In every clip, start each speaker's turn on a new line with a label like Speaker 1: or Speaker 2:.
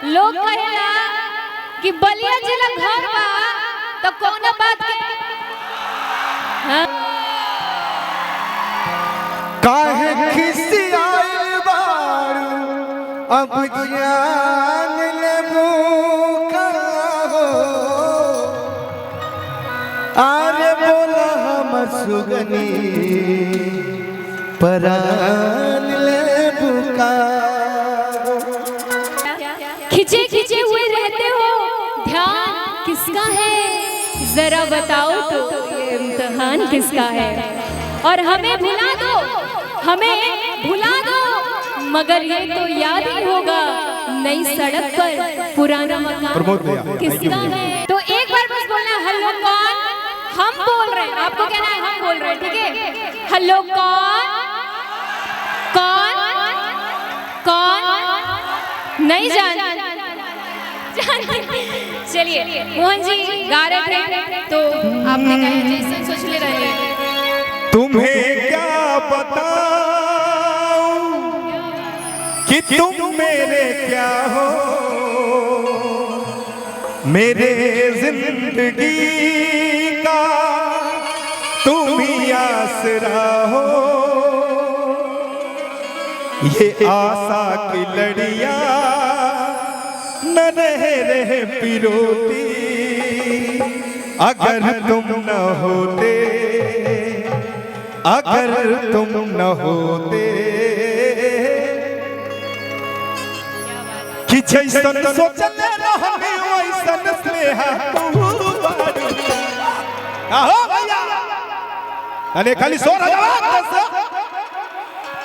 Speaker 1: लोग कहेला कि बलिया जिला घर बा तो कौन बात के हाँ?
Speaker 2: काहे खिसियाइल बारू अब जान लेबू का हो। अरे बोला हमर सुगनी परान लेबू का हो।
Speaker 1: खिंचे खिंचे हुए रहते हो, ध्यान किसका है जरा बताओ तो, ये इम्तिहान किसका है। और हमें भुला दो, हमें भुला दो, मगर ये तो याद ही होगा नई सड़क पर पुराना मकान किसका है। तो एक बार बस बोलना हेलो कौन, हम बोल रहे हैं, आपको कहना है हम बोल रहे हैं, ठीक है। हेलो कौन कौन कौन नहीं जानते। चलिए मोहन जी गा रहे थे तो आपने कहा जैसे सोच ले रहे हैं।
Speaker 2: तुम्हें क्या बताऊं कि तुम मेरे क्या हो, मेरे जिंदगी का तुम ही आसरा हो। ये आशा की लड़ियां न रहे पिरोती, अगर तुम न होते, अगर तुम न होते। कि जैसन सोचले रहनी वैसन स्नेह आहो भैया अरे खाली सो रहा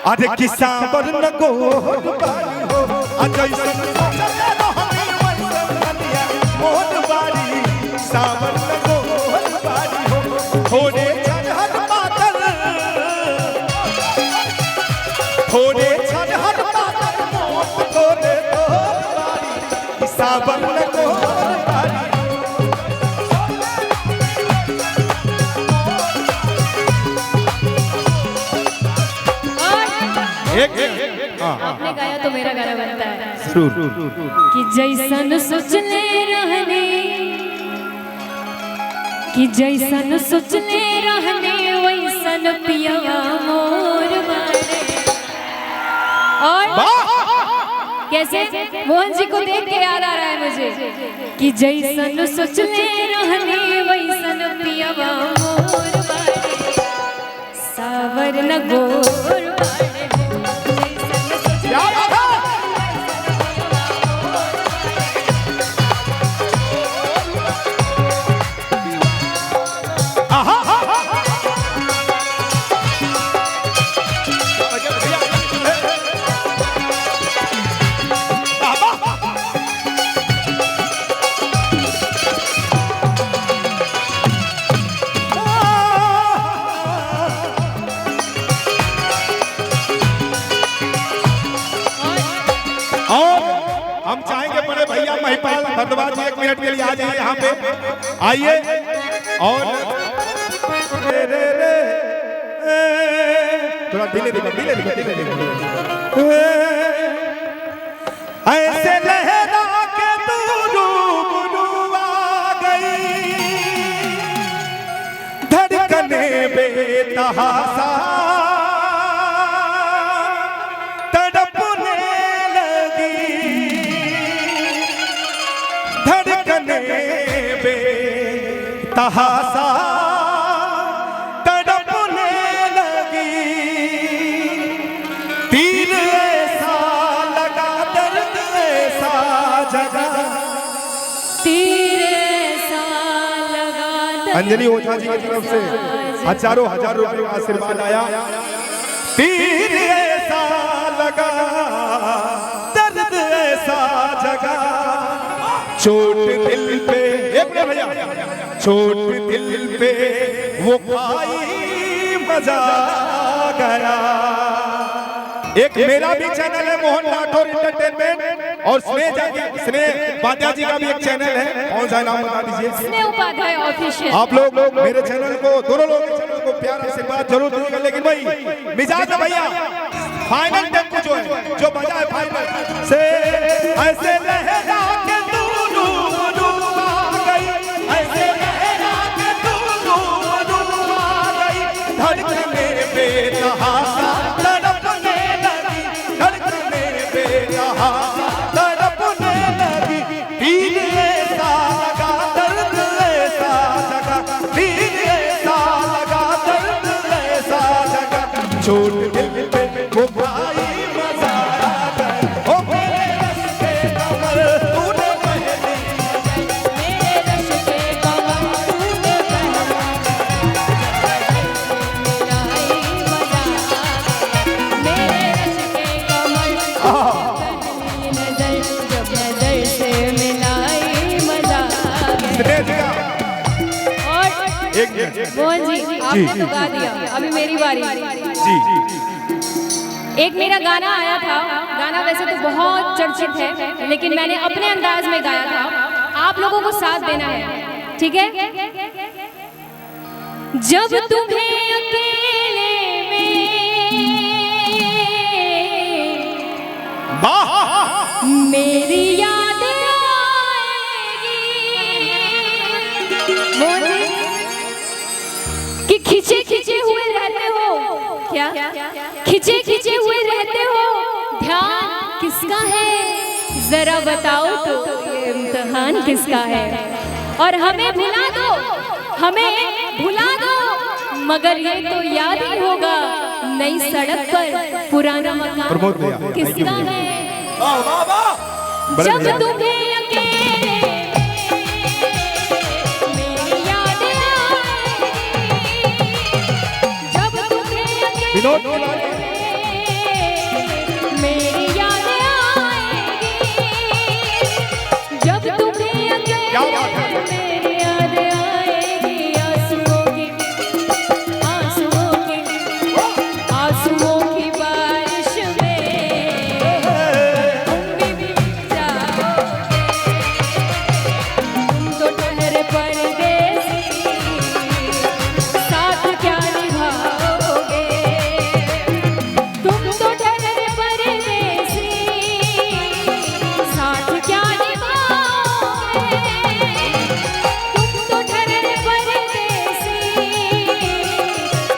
Speaker 2: अरे किसा पर न को हो जैसन सोचले रहनी वैसन कन्या मोहन बारी सावन न को बारी हो। थोड़े चढ़त पातर, थोड़े चढ़त पातर मोह थोड़े तो बारी सावन न को बारी।
Speaker 1: आपने गाया तो मेरा गाना बनता है कि जैसन सोचले रहने, कि जैसन सोचले रहने वैसन पिया मोर बारे। और कैसे मोहन जी को देख के याद आ रहा है मुझे कि जैसन सोचले रहने वैसन पिया मोर बारे, सावर न गोर बारे।
Speaker 2: हम चाहेंगे बड़े भैया महिपाल भरद्वाज जी 1 मिनट के लिए आ जाइए यहाँ पे, आइए। और थोड़ा धीरे धीरे ऐसे लहरा के तू रूबरू आ गई, धड़कने बेतहासा तहासा तड़पने लगी। तीर ऐसा लगा, दर्द ऐसा जगा,
Speaker 1: तीर ऐसा लगा।
Speaker 2: अंजलि ओझा जी की तरफ से हजारों रुपए का आशीर्वाद आया। तीर ऐसा लगा, दर्द ऐसा जगा, चोट दिल पे, एक भैया, चोट दिल पे वो खाई मजा गया। एक मेरा भी चैनल है मोहन राठौर एंटरटेनमेंट, और स्नेह उपाध्याय जी का भी एक चैनल है। कौन सा नाम बता दीजिए?
Speaker 1: स्नेह उपाध्याय ऑफिशियल।
Speaker 2: आप लोग मेरे चैनल को, दोनों लोगों के चैनल को प्यार आशीर्वाद जरूर दीजिएगा। लेकिन भाई मिजाज भैया फाइनल टेम्पो जो है, जो बजा है फाइनल से, ऐसे लहरा स्नेह जी का
Speaker 1: और
Speaker 2: एक मिनट
Speaker 1: मोहन जी आपने तो गा दिया, अभी मेरी बारी।
Speaker 2: जी
Speaker 1: एक मेरा गाना आया था, गाना वैसे तो बहुत चर्चित है, लेकिन मैंने अपने अंदाज में गाया था। आप लोगों को साथ देना है, ठीक है? जब तुम्हें अकेले में मेरी याद आएगी, मोहन कि खिंचे खिंचे हुए रहते हो, क्या खिंचे खिंचे हुए रहते हो, ध्यान किसका है जरा बताओ तो, ये इम्तिहान किसका है? और हमें भुला दो, हमें भुला दो, मगर ये तो याद ही होगा नई सड़क पर पुराना मकान किसका है? जब तुम्हें अकेले मेरी याद आएगी, जब तुम्हें अकेले मेरी याद आएगी, जब तुम्हें अकेले मेरी याद आएगी, आंसुओं की बारिश में तुम भी भीग जाओगे, तुम तो ठहरे परदेसी, साथ क्या निभाओगे, तुम तो ठहरे परदेसी, साथ क्या निभाओगे, तुम तो ठहरे परदेसी,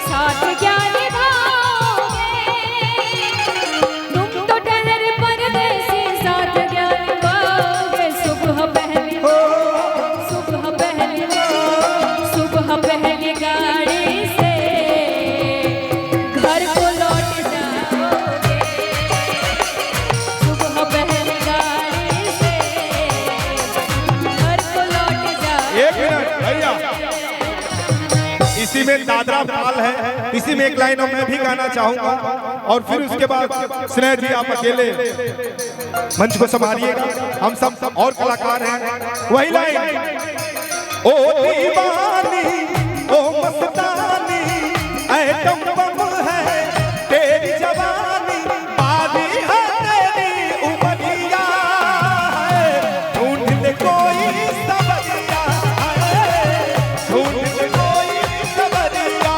Speaker 1: साथ क्या निभाओगे, तुम तो ठहरे परदेसी, साथ क्या निभाओगे। सुबह पहली गाड़ी से घर को लौट जाओगे, सुबह पहली गाड़ी से घर को लौट जाओगे।
Speaker 2: एक मिनट भैया, इसी में दादरा ताल है, इसी में एक लाइन मैं भी गाना चाहूंगा और फिर उसके बाद स्नेह जी आप अकेले मंच को संभालिएगा, हम सब और कलाकार हैं। वही लाइन, ओ दीवानी ओ मस्तानी ऐटम बम है तेरी जवानी, बादी है तेरी उमरिया है, ढूंढ ले कोई सबरिया है, ढूंढ ले कोई सबरिया।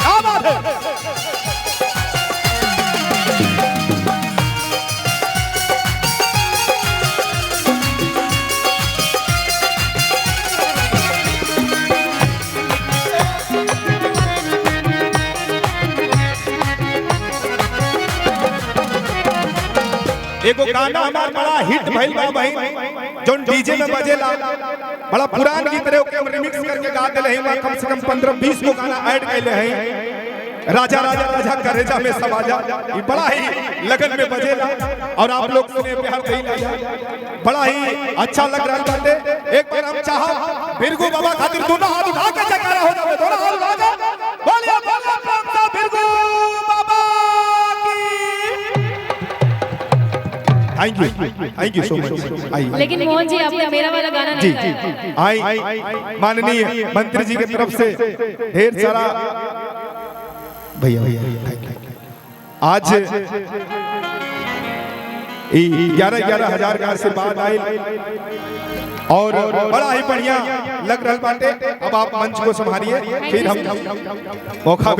Speaker 2: क्या बात है? एगो गाना हमार बड़ा हिट भइल बा भाई, जोन डीजे में बजेला, बड़ा पुरान गीत रहे, ओके हम रिमिक्स करके गा देले हैं। कम से कम 15-20 को गाना ऐड कैले हैं। राजा राजा राजा करेजा में सब आजा, ये बड़ा ही लगन में बजेला और आप लोग सुने प्यार देला, बड़ा ही अच्छा लग रहा बाटे। एक बार हम चाहा बिरगू बाबा खातिर दोनों हाथ उठा के जयकारा हो जावे, दोनों हाथ उठा के बोलिए बोलिए बाबा बिरगू बाबा की। Thank you so much.
Speaker 1: लेकिन मोहन जी आपने मेरा वाला गाना नहीं गाया।
Speaker 2: आई माननीय मंत्री जी की तरफ से ढेर सारा भैया आज 11,000 का आशीर्वाद आए और बड़ा ही बढ़िया लग रहा बाटे। अब आप मंच को संभालिए, फिर हम मौका